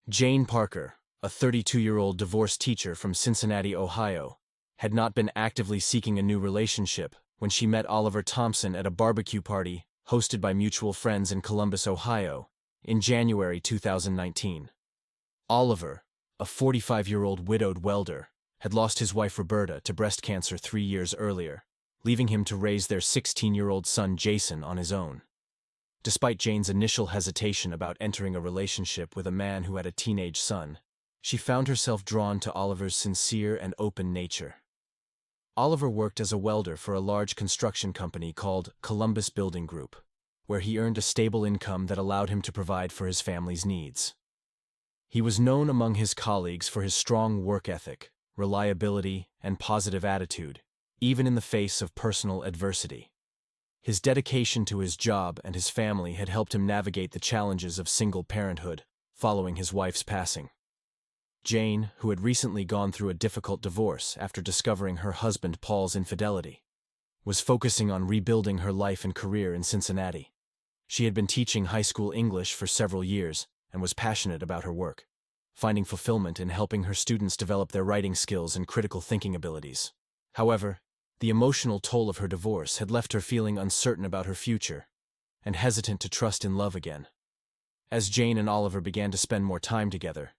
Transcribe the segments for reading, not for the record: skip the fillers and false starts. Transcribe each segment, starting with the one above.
Jane Parker, a 32-year-old divorced teacher from Cincinnati, Ohio, had not been actively seeking a new relationship when she met Oliver Thompson at a barbecue party hosted by mutual friends in Columbus, Ohio, in January 2019. Oliver, a 45-year-old widowed welder, had lost his wife Roberta to breast cancer 3 years earlier, leaving him to raise their 16-year-old son Jason on his own. Despite Jane's initial hesitation about entering a relationship with a man who had a teenage son, she found herself drawn to Oliver's sincere and open nature. Oliver worked as a welder for a large construction company called Columbus Building Group, where he earned a stable income that allowed him to provide for his family's needs. He was known among his colleagues for his strong work ethic, reliability, and positive attitude, even in the face of personal adversity. His dedication to his job and his family had helped him navigate the challenges of single parenthood following his wife's passing. Jane, who had recently gone through a difficult divorce after discovering her husband Paul's infidelity, was focusing on rebuilding her life and career in Cincinnati. She had been teaching high school English for several years and was passionate about her work, finding fulfillment in helping her students develop their writing skills and critical thinking abilities. However, the emotional toll of her divorce had left her feeling uncertain about her future and hesitant to trust in love again. As Jane and Oliver began to spend more time together,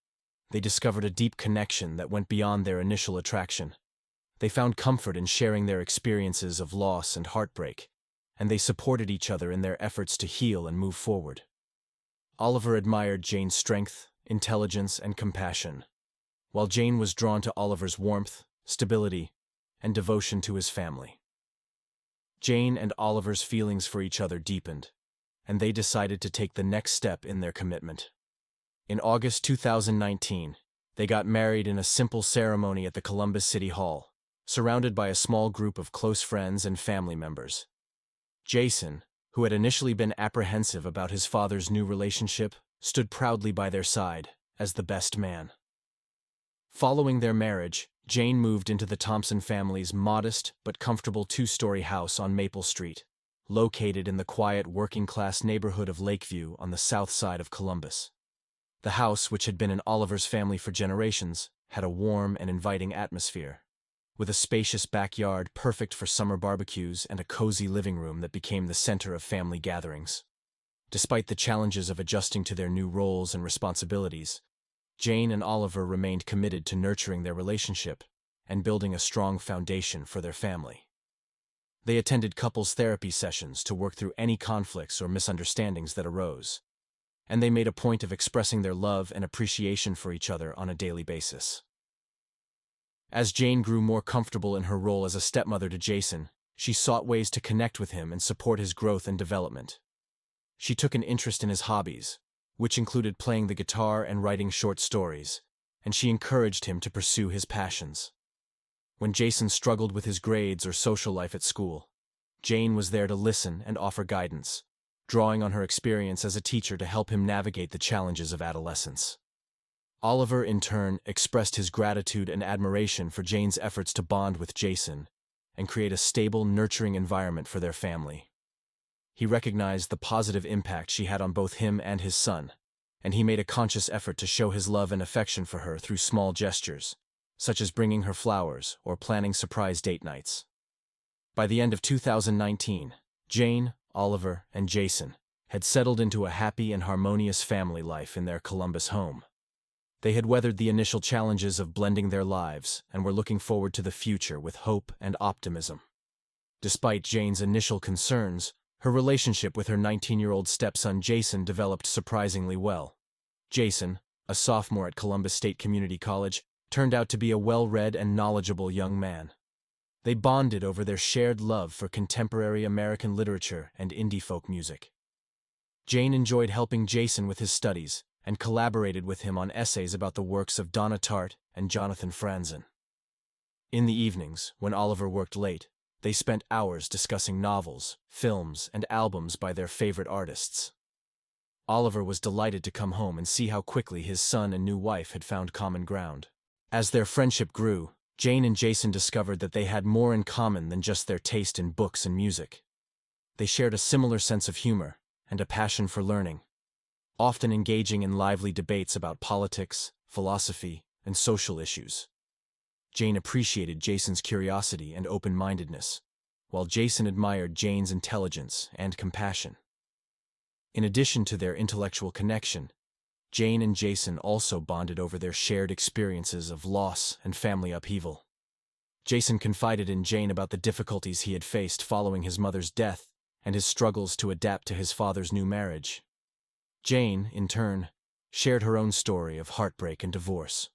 they discovered a deep connection that went beyond their initial attraction. They found comfort in sharing their experiences of loss and heartbreak, and they supported each other in their efforts to heal and move forward. Oliver admired Jane's strength, intelligence, and compassion, while Jane was drawn to Oliver's warmth, stability, and devotion to his family. Jane and Oliver's feelings for each other deepened, and they decided to take the next step in their commitment. In August 2019, they got married in a simple ceremony at the Columbus City Hall, surrounded by a small group of close friends and family members. Jason, who had initially been apprehensive about his father's new relationship, stood proudly by their side as the best man. Following their marriage, Jane moved into the Thompson family's modest but comfortable 2-story house on Maple Street, located in the quiet working-class neighborhood of Lakeview on the south side of Columbus. The house, which had been in Oliver's family for generations, had a warm and inviting atmosphere, with a spacious backyard perfect for summer barbecues and a cozy living room that became the center of family gatherings. Despite the challenges of adjusting to their new roles and responsibilities, Jane and Oliver remained committed to nurturing their relationship and building a strong foundation for their family. They attended couples therapy sessions to work through any conflicts or misunderstandings that arose, and they made a point of expressing their love and appreciation for each other on a daily basis. As Jane grew more comfortable in her role as a stepmother to Jason, she sought ways to connect with him and support his growth and development. She took an interest in his hobbies, which included playing the guitar and writing short stories, and she encouraged him to pursue his passions. When Jason struggled with his grades or social life at school, Jane was there to listen and offer guidance, drawing on her experience as a teacher to help him navigate the challenges of adolescence. Oliver, in turn, expressed his gratitude and admiration for Jane's efforts to bond with Jason and create a stable, nurturing environment for their family. He recognized the positive impact she had on both him and his son, and he made a conscious effort to show his love and affection for her through small gestures, such as bringing her flowers or planning surprise date nights. By the end of 2019, Jane, Oliver, and Jason had settled into a happy and harmonious family life in their Columbus home. They had weathered the initial challenges of blending their lives and were looking forward to the future with hope and optimism. Despite Jane's initial concerns, her relationship with her 19-year-old stepson Jason developed surprisingly well. Jason, a sophomore at Columbus State Community College, turned out to be a well-read and knowledgeable young man. They bonded over their shared love for contemporary American literature and indie folk music. Jane enjoyed helping Jason with his studies and collaborated with him on essays about the works of Donna Tartt and Jonathan Franzen. In the evenings, when Oliver worked late, they spent hours discussing novels, films, and albums by their favorite artists. Oliver was delighted to come home and see how quickly his son and new wife had found common ground. As their friendship grew, Jane and Jason discovered that they had more in common than just their taste in books and music. They shared a similar sense of humor and a passion for learning. often engaging in lively debates about politics, philosophy, and social issues. Jane appreciated Jason's curiosity and open-mindedness, while Jason admired Jane's intelligence and compassion. In addition to their intellectual connection, Jane and Jason also bonded over their shared experiences of loss and family upheaval. Jason confided in Jane about the difficulties he had faced following his mother's death and his struggles to adapt to his father's new marriage. Jane, in turn, shared her own story of heartbreak and divorce,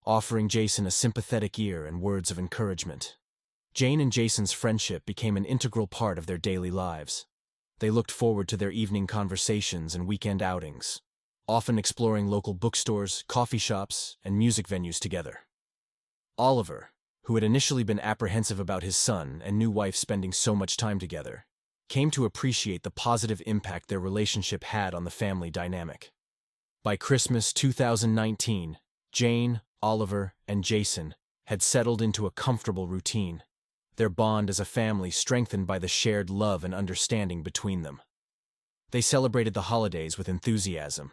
offering Jason a sympathetic ear and words of encouragement. Jane and Jason's friendship became an integral part of their daily lives. They looked forward to their evening conversations and weekend outings, often exploring local bookstores, coffee shops, and music venues together. Oliver, who had initially been apprehensive about his son and new wife spending so much time together, came to appreciate the positive impact their relationship had on the family dynamic. By Christmas 2019, Jane, Oliver, and Jason had settled into a comfortable routine, their bond as a family strengthened by the shared love and understanding between them. They celebrated the holidays with enthusiasm,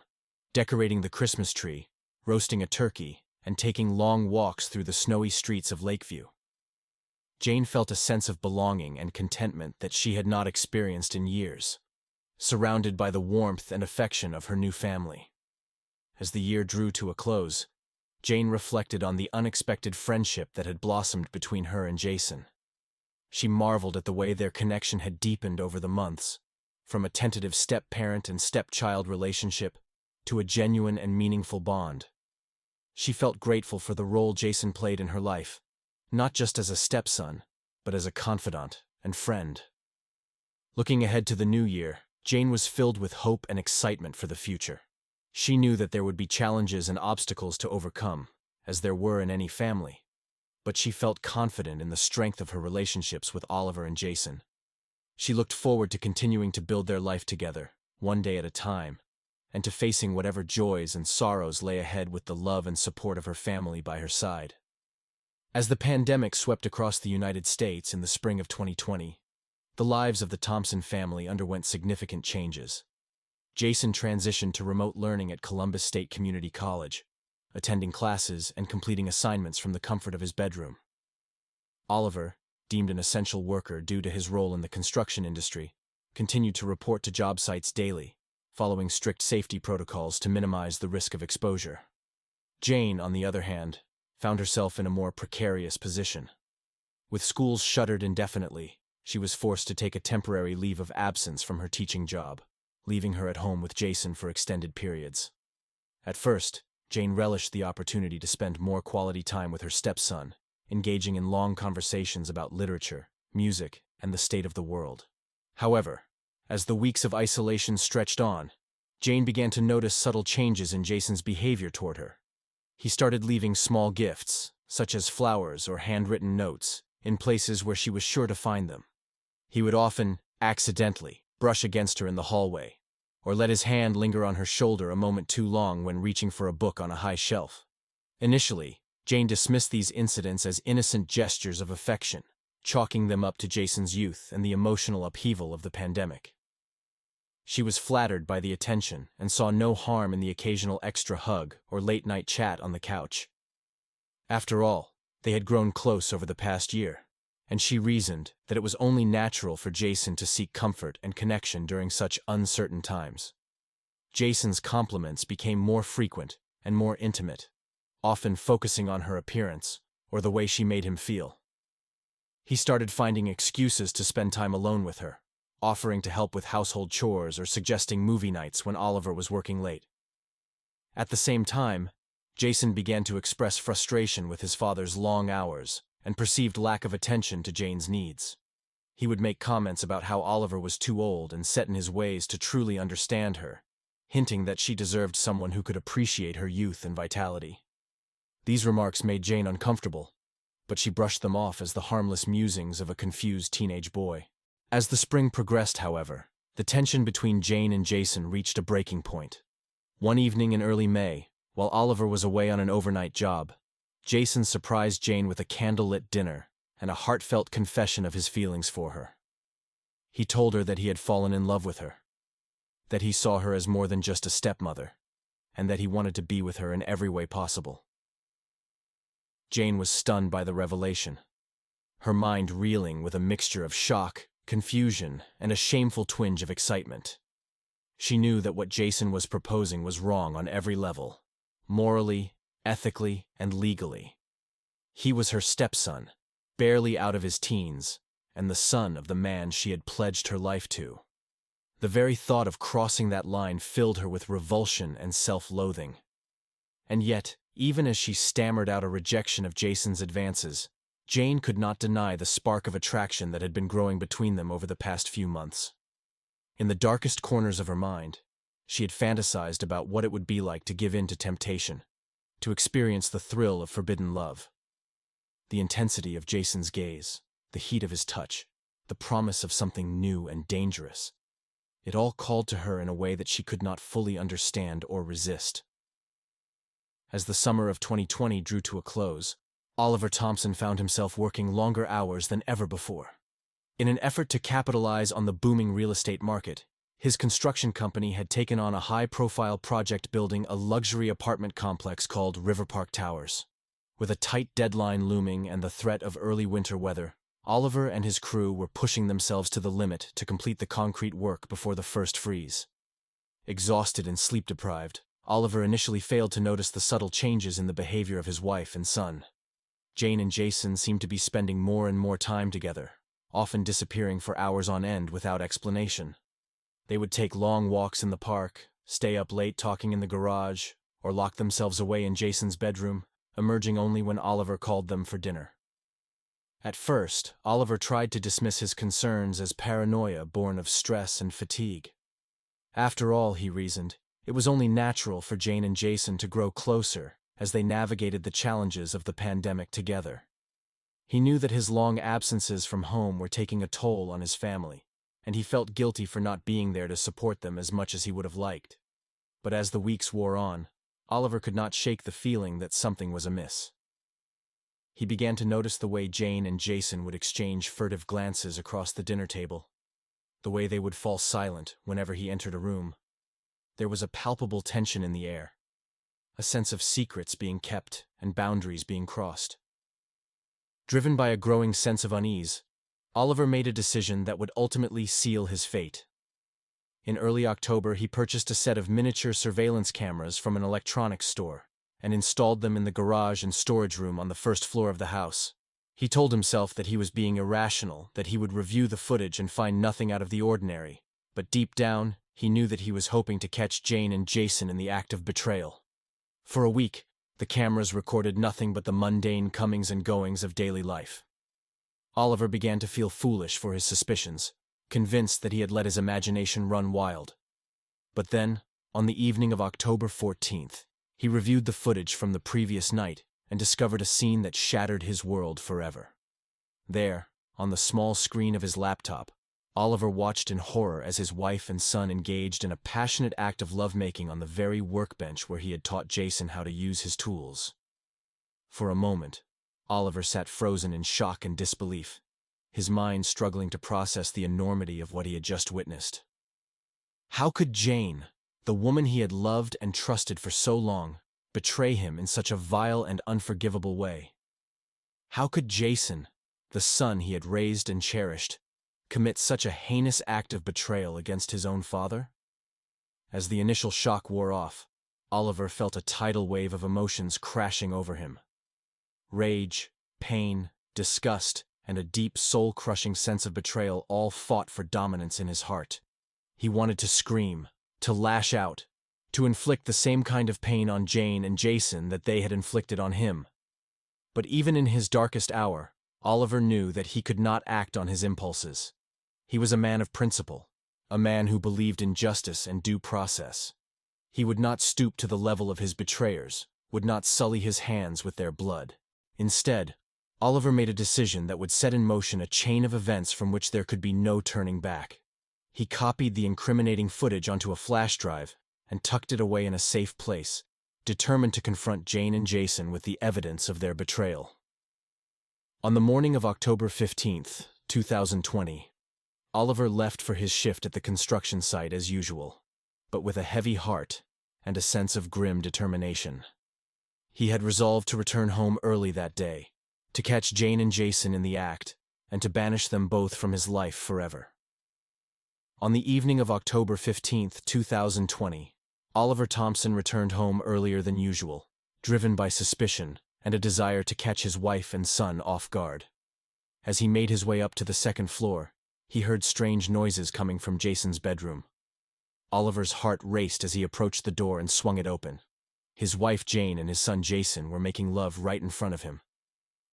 decorating the Christmas tree, roasting a turkey, and taking long walks through the snowy streets of Lakeview. Jane felt a sense of belonging and contentment that she had not experienced in years, surrounded by the warmth and affection of her new family. As the year drew to a close, Jane reflected on the unexpected friendship that had blossomed between her and Jason. She marveled at the way their connection had deepened over the months, from a tentative step-parent and step-child relationship to a genuine and meaningful bond. She felt grateful for the role Jason played in her life, not just as a stepson, but as a confidant and friend. Looking ahead to the new year, Jane was filled with hope and excitement for the future. She knew that there would be challenges and obstacles to overcome, as there were in any family, but she felt confident in the strength of her relationships with Oliver and Jason. She looked forward to continuing to build their life together, one day at a time, and to facing whatever joys and sorrows lay ahead with the love and support of her family by her side. As the pandemic swept across the United States in the spring of 2020, the lives of the Thompson family underwent significant changes. Jason transitioned to remote learning at Columbus State Community College, attending classes and completing assignments from the comfort of his bedroom. Oliver, deemed an essential worker due to his role in the construction industry, continued to report to job sites daily, following strict safety protocols to minimize the risk of exposure. Jane, on the other hand, found herself in a more precarious position. With schools shuttered indefinitely, she was forced to take a temporary leave of absence from her teaching job, leaving her at home with Jason for extended periods. At first, Jane relished the opportunity to spend more quality time with her stepson, engaging in long conversations about literature, music, and the state of the world. However, as the weeks of isolation stretched on, Jane began to notice subtle changes in Jason's behavior toward her. He started leaving small gifts, such as flowers or handwritten notes, in places where she was sure to find them. He would often, accidentally, brush against her in the hallway, or let his hand linger on her shoulder a moment too long when reaching for a book on a high shelf. Initially, Jane dismissed these incidents as innocent gestures of affection, chalking them up to Jason's youth and the emotional upheaval of the pandemic. She was flattered by the attention and saw no harm in the occasional extra hug or late-night chat on the couch. After all, they had grown close over the past year, and she reasoned that it was only natural for Jason to seek comfort and connection during such uncertain times. Jason's compliments became more frequent and more intimate, often focusing on her appearance or the way she made him feel. He started finding excuses to spend time alone with her, offering to help with household chores or suggesting movie nights when Oliver was working late. At the same time, Jason began to express frustration with his father's long hours and perceived lack of attention to Jane's needs. He would make comments about how Oliver was too old and set in his ways to truly understand her, hinting that she deserved someone who could appreciate her youth and vitality. These remarks made Jane uncomfortable, but she brushed them off as the harmless musings of a confused teenage boy. As the spring progressed, however, the tension between Jane and Jason reached a breaking point. One evening in early May, while Oliver was away on an overnight job, Jason surprised Jane with a candlelit dinner and a heartfelt confession of his feelings for her. He told her that he had fallen in love with her. that he saw her as more than just a stepmother, and that he wanted to be with her in every way possible. Jane was stunned by the revelation, her mind reeling with a mixture of shock, confusion, and a shameful twinge of excitement. She knew that what Jason was proposing was wrong on every level, morally, ethically, and legally. He was her stepson, barely out of his teens, and the son of the man she had pledged her life to. The very thought of crossing that line filled her with revulsion and self-loathing. And yet, even as she stammered out a rejection of Jason's advances, Jane could not deny the spark of attraction that had been growing between them over the past few months. In the darkest corners of her mind, she had fantasized about what it would be like to give in to temptation, to experience the thrill of forbidden love. The intensity of Jason's gaze, the heat of his touch, the promise of something new and dangerous. It all called to her in a way that she could not fully understand or resist. As the summer of 2020 drew to a close, Oliver Thompson found himself working longer hours than ever before. In an effort to capitalize on the booming real estate market, his construction company had taken on a high-profile project building a luxury apartment complex called River Park Towers. With a tight deadline looming and the threat of early winter weather, Oliver and his crew were pushing themselves to the limit to complete the concrete work before the first freeze. Exhausted and sleep-deprived, Oliver initially failed to notice the subtle changes in the behavior of his wife and son. Jane and Jason seemed to be spending more and more time together, often disappearing for hours on end without explanation. They would take long walks in the park, stay up late talking in the garage, or lock themselves away in Jason's bedroom, emerging only when Oliver called them for dinner. At first, Oliver tried to dismiss his concerns as paranoia born of stress and fatigue. After all, he reasoned, it was only natural for Jane and Jason to grow closer as they navigated the challenges of the pandemic together. He knew that his long absences from home were taking a toll on his family, and he felt guilty for not being there to support them as much as he would have liked. But as the weeks wore on, Oliver could not shake the feeling that something was amiss. He began to notice the way Jane and Jason would exchange furtive glances across the dinner table, the way they would fall silent whenever he entered a room. There was a palpable tension in the air, a sense of secrets being kept and boundaries being crossed. Driven by a growing sense of unease, Oliver made a decision that would ultimately seal his fate. In early October, he purchased a set of miniature surveillance cameras from an electronics store and installed them in the garage and storage room on the first floor of the house. He told himself that he was being irrational, that he would review the footage and find nothing out of the ordinary, but deep down, he knew that he was hoping to catch Jane and Jason in the act of betrayal. For a week, the cameras recorded nothing but the mundane comings and goings of daily life. Oliver began to feel foolish for his suspicions, convinced that he had let his imagination run wild. But then, on the evening of October 14th, he reviewed the footage from the previous night and discovered a scene that shattered his world forever. There, on the small screen of his laptop, Oliver watched in horror as his wife and son engaged in a passionate act of lovemaking on the very workbench where he had taught Jason how to use his tools. For a moment, Oliver sat frozen in shock and disbelief, his mind struggling to process the enormity of what he had just witnessed. How could Jane, the woman he had loved and trusted for so long, betray him in such a vile and unforgivable way? How could Jason, the son he had raised and cherished, commit such a heinous act of betrayal against his own father? As the initial shock wore off, Oliver felt a tidal wave of emotions crashing over him. Rage, pain, disgust, and a deep soul-crushing sense of betrayal all fought for dominance in his heart. He wanted to scream, to lash out, to inflict the same kind of pain on Jane and Jason that they had inflicted on him. But even in his darkest hour, Oliver knew that he could not act on his impulses. He was a man of principle, a man who believed in justice and due process. He would not stoop to the level of his betrayers, would not sully his hands with their blood. Instead, Oliver made a decision that would set in motion a chain of events from which there could be no turning back. He copied the incriminating footage onto a flash drive and tucked it away in a safe place, determined to confront Jane and Jason with the evidence of their betrayal. On the morning of October 15th, 2020, Oliver left for his shift at the construction site as usual. but with a heavy heart and a sense of grim determination. He had resolved to return home early that day, to catch Jane and Jason in the act, and to banish them both from his life forever. On the evening of October 15, 2020, Oliver Thompson returned home earlier than usual, driven by suspicion and a desire to catch his wife and son off guard. As he made his way up to the second floor, he heard strange noises coming from Jason's bedroom. Oliver's heart raced as he approached the door and swung it open. His wife Jane and his son Jason were making love right in front of him.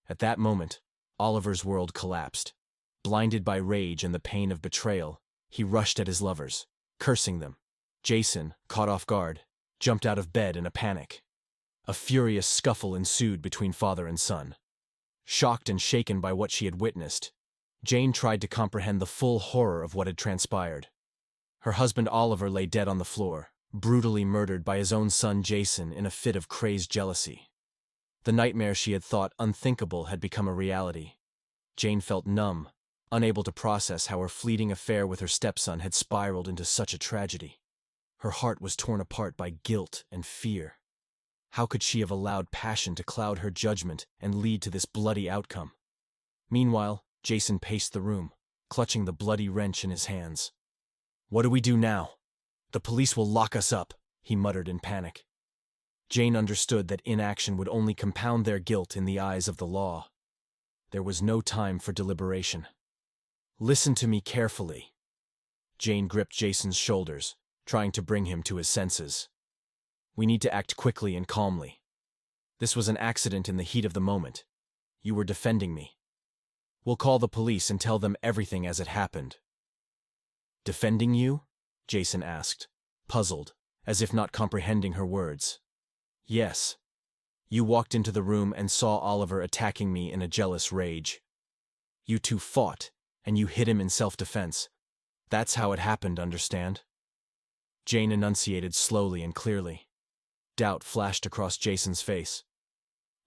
At that moment, Oliver's world collapsed. Blinded by rage and the pain of betrayal, he rushed at his lovers, cursing them. Jason, caught off guard, jumped out of bed in a panic. A furious scuffle ensued between father and son. Shocked and shaken by what she had witnessed, Jane tried to comprehend the full horror of what had transpired. Her husband Oliver lay dead on the floor, brutally murdered by his own son Jason in a fit of crazed jealousy. The nightmare she had thought unthinkable had become a reality. Jane felt numb, unable to process how her fleeting affair with her stepson had spiraled into such a tragedy. Her heart was torn apart by guilt and fear. How could she have allowed passion to cloud her judgment and lead to this bloody outcome? Meanwhile, Jason paced the room, clutching the bloody wrench in his hands. "What do we do now? The police will lock us up," he muttered in panic. Jane understood that inaction would only compound their guilt in the eyes of the law. There was no time for deliberation. "Listen to me carefully." Jane gripped Jason's shoulders, trying to bring him to his senses. "We need to act quickly and calmly. This was an accident in the heat of the moment. You were defending me. We'll call the police and tell them everything as it happened." "Defending you?" Jason asked, puzzled, as if not comprehending her words. "Yes. You walked into the room and saw Oliver attacking me in a jealous rage. You two fought, and you hit him in self-defense. That's how it happened, understand?" Jane enunciated slowly and clearly. Doubt flashed across Jason's face.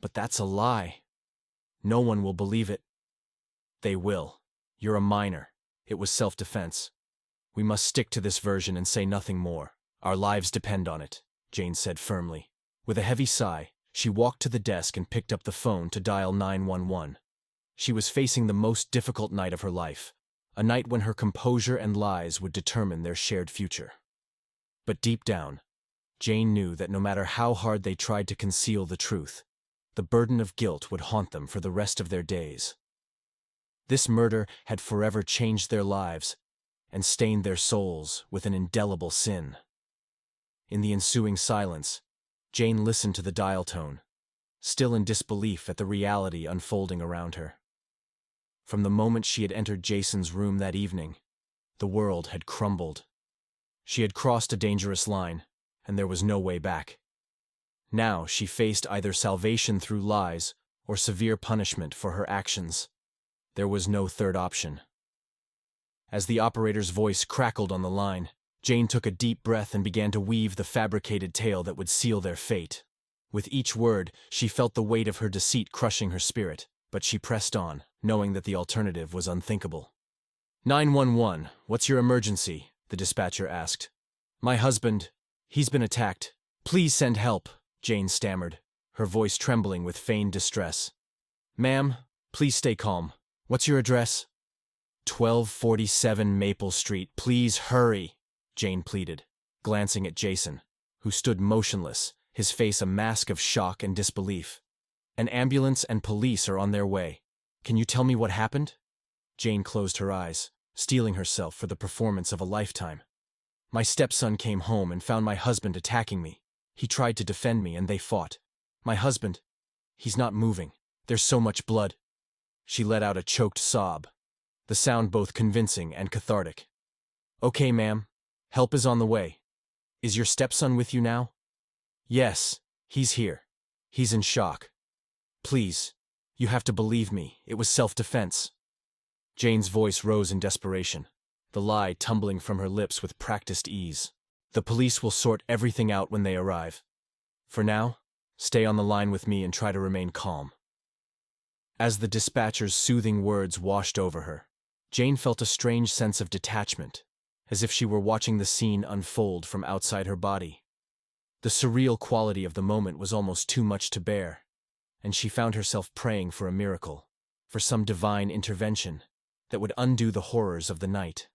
"But that's a lie. No one will believe it." "They will. You're a minor. It was self-defense. We must stick to this version and say nothing more. Our lives depend on it," Jane said firmly. With a heavy sigh, she walked to the desk and picked up the phone to dial 911. She was facing the most difficult night of her life, a night when her composure and lies would determine their shared future. But deep down, Jane knew that no matter how hard they tried to conceal the truth, the burden of guilt would haunt them for the rest of their days. This murder had forever changed their lives and stained their souls with an indelible sin. In the ensuing silence, Jane listened to the dial tone, still in disbelief at the reality unfolding around her. From the moment she had entered Jason's room that evening, the world had crumbled. She had crossed a dangerous line, and there was no way back. Now she faced either salvation through lies or severe punishment for her actions. There was no third option. As the operator's voice crackled on the line, Jane took a deep breath and began to weave the fabricated tale that would seal their fate. With each word, she felt the weight of her deceit crushing her spirit, but she pressed on, knowing that the alternative was unthinkable. 911, what's your emergency?" the dispatcher asked. "My husband, he's been attacked. Please send help," Jane stammered, her voice trembling with feigned distress. "Ma'am, please stay calm. What's your address?" 1247 Maple Street, please hurry," Jane pleaded, glancing at Jason, who stood motionless, his face a mask of shock and disbelief. "An ambulance and police are on their way. Can you tell me what happened?" Jane closed her eyes, steeling herself for the performance of a lifetime. "My stepson came home and found my husband attacking me. He tried to defend me and they fought. My husband, he's not moving. There's so much blood." She let out a choked sob, the sound both convincing and cathartic. "Okay, ma'am. Help is on the way. Is your stepson with you now?" "Yes, he's here. He's in shock. Please, you have to believe me. It was self-defense." Jane's voice rose in desperation, the lie tumbling from her lips with practiced ease. "The police will sort everything out when they arrive. For now, stay on the line with me and try to remain calm." As the dispatcher's soothing words washed over her, Jane felt a strange sense of detachment, as if she were watching the scene unfold from outside her body. The surreal quality of the moment was almost too much to bear, and she found herself praying for a miracle, for some divine intervention that would undo the horrors of the night.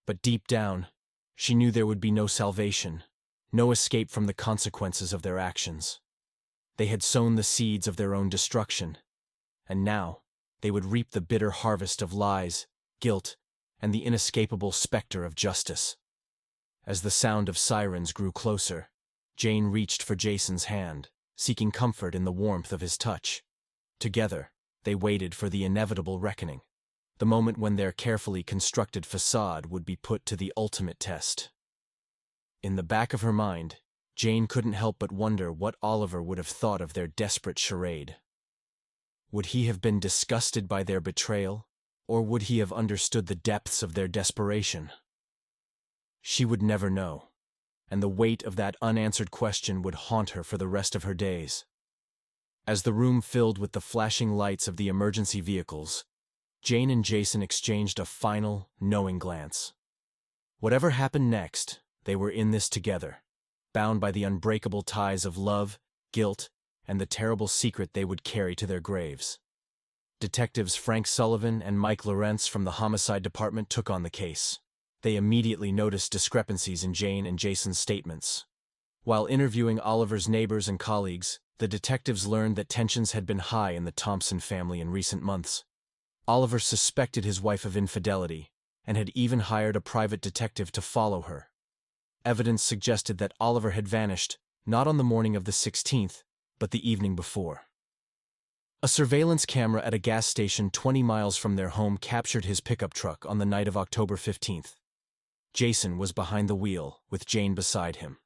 But deep down, she knew there would be no salvation, no escape from the consequences of their actions. They had sown the seeds of their own destruction, and now they would reap the bitter harvest of lies, guilt, and the inescapable specter of justice. As the sound of sirens grew closer, Jane reached for Jason's hand, seeking comfort in the warmth of his touch. Together, they waited for the inevitable reckoning, the moment when their carefully constructed facade would be put to the ultimate test. In the back of her mind, Jane couldn't help but wonder what Oliver would have thought of their desperate charade. Would he have been disgusted by their betrayal, or would he have understood the depths of their desperation? She would never know, and the weight of that unanswered question would haunt her for the rest of her days. As the room filled with the flashing lights of the emergency vehicles, Jane and Jason exchanged a final, knowing glance. Whatever happened next, they were in this together, bound by the unbreakable ties of love, guilt, and the terrible secret they would carry to their graves. Detectives Frank Sullivan and Mike Lawrence from the Homicide Department took on the case. They immediately noticed discrepancies in Jane and Jason's statements. While interviewing Oliver's neighbors and colleagues, the detectives learned that tensions had been high in the Thompson family in recent months. Oliver suspected his wife of infidelity, and had even hired a private detective to follow her. Evidence suggested that Oliver had vanished, not on the morning of the 16th, but the evening before. A surveillance camera at a gas station 20 miles from their home captured his pickup truck on the night of October 15th. Jason was behind the wheel, with Jane beside him.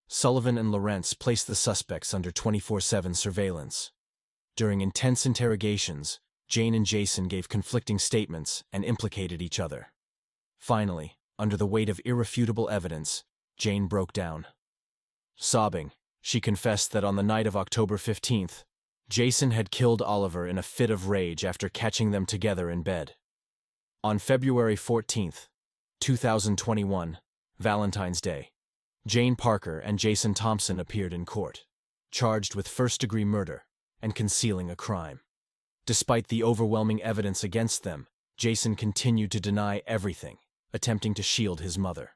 Sullivan and Lawrence placed the suspects under 24/7 surveillance. During intense interrogations, Jane and Jason gave conflicting statements and implicated each other. Finally, under the weight of irrefutable evidence, Jane broke down. Sobbing, she confessed that on the night of October 15th, Jason had killed Oliver in a fit of rage after catching them together in bed. On February 14th, 2021, Valentine's Day, Jane Parker and Jason Thompson appeared in court, charged with first-degree murder and concealing a crime. Despite the overwhelming evidence against them, Jason continued to deny everything, attempting to shield his mother.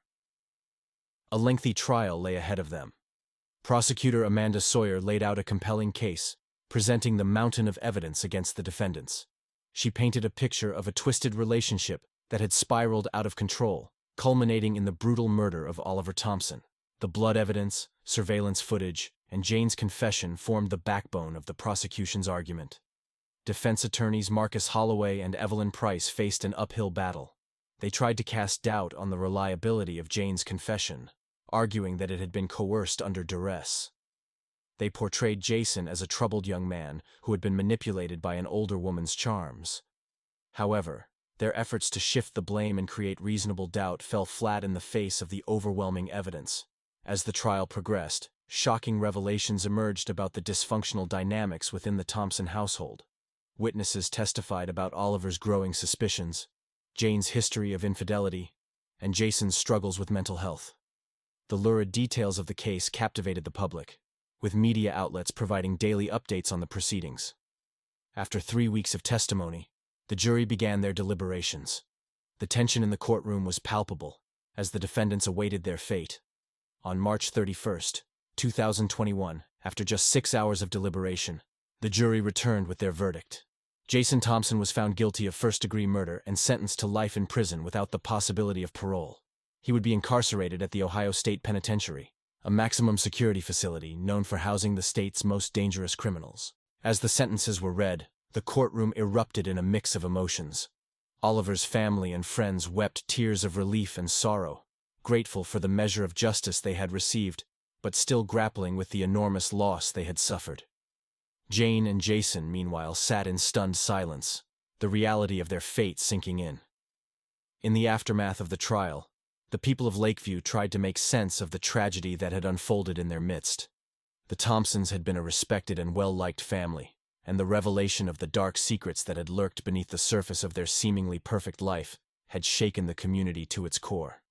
A lengthy trial lay ahead of them. Prosecutor Amanda Sawyer laid out a compelling case, presenting the mountain of evidence against the defendants. She painted a picture of a twisted relationship that had spiraled out of control, culminating in the brutal murder of Oliver Thompson. The blood evidence, surveillance footage, and Jane's confession formed the backbone of the prosecution's argument. Defense attorneys Marcus Holloway and Evelyn Price faced an uphill battle. They tried to cast doubt on the reliability of Jane's confession, arguing that it had been coerced under duress. They portrayed Jason as a troubled young man who had been manipulated by an older woman's charms. However, their efforts to shift the blame and create reasonable doubt fell flat in the face of the overwhelming evidence. As the trial progressed, shocking revelations emerged about the dysfunctional dynamics within the Thompson household. Witnesses testified about Oliver's growing suspicions, Jane's history of infidelity, and Jason's struggles with mental health. The lurid details of the case captivated the public, with media outlets providing daily updates on the proceedings. After 3 weeks of testimony, the jury began their deliberations. The tension in the courtroom was palpable, as the defendants awaited their fate. On March 31st, 2021, after just 6 hours of deliberation, the jury returned with their verdict. Jason Thompson was found guilty of first-degree murder and sentenced to life in prison without the possibility of parole. He would be incarcerated at the Ohio State Penitentiary, a maximum security facility known for housing the state's most dangerous criminals. As the sentences were read, the courtroom erupted in a mix of emotions. Oliver's family and friends wept tears of relief and sorrow, grateful for the measure of justice they had received, but still grappling with the enormous loss they had suffered. Jane and Jason, meanwhile, sat in stunned silence, the reality of their fate sinking in. In the aftermath of the trial, the people of Lakeview tried to make sense of the tragedy that had unfolded in their midst. The Thompsons had been a respected and well-liked family, and the revelation of the dark secrets that had lurked beneath the surface of their seemingly perfect life had shaken the community to its core.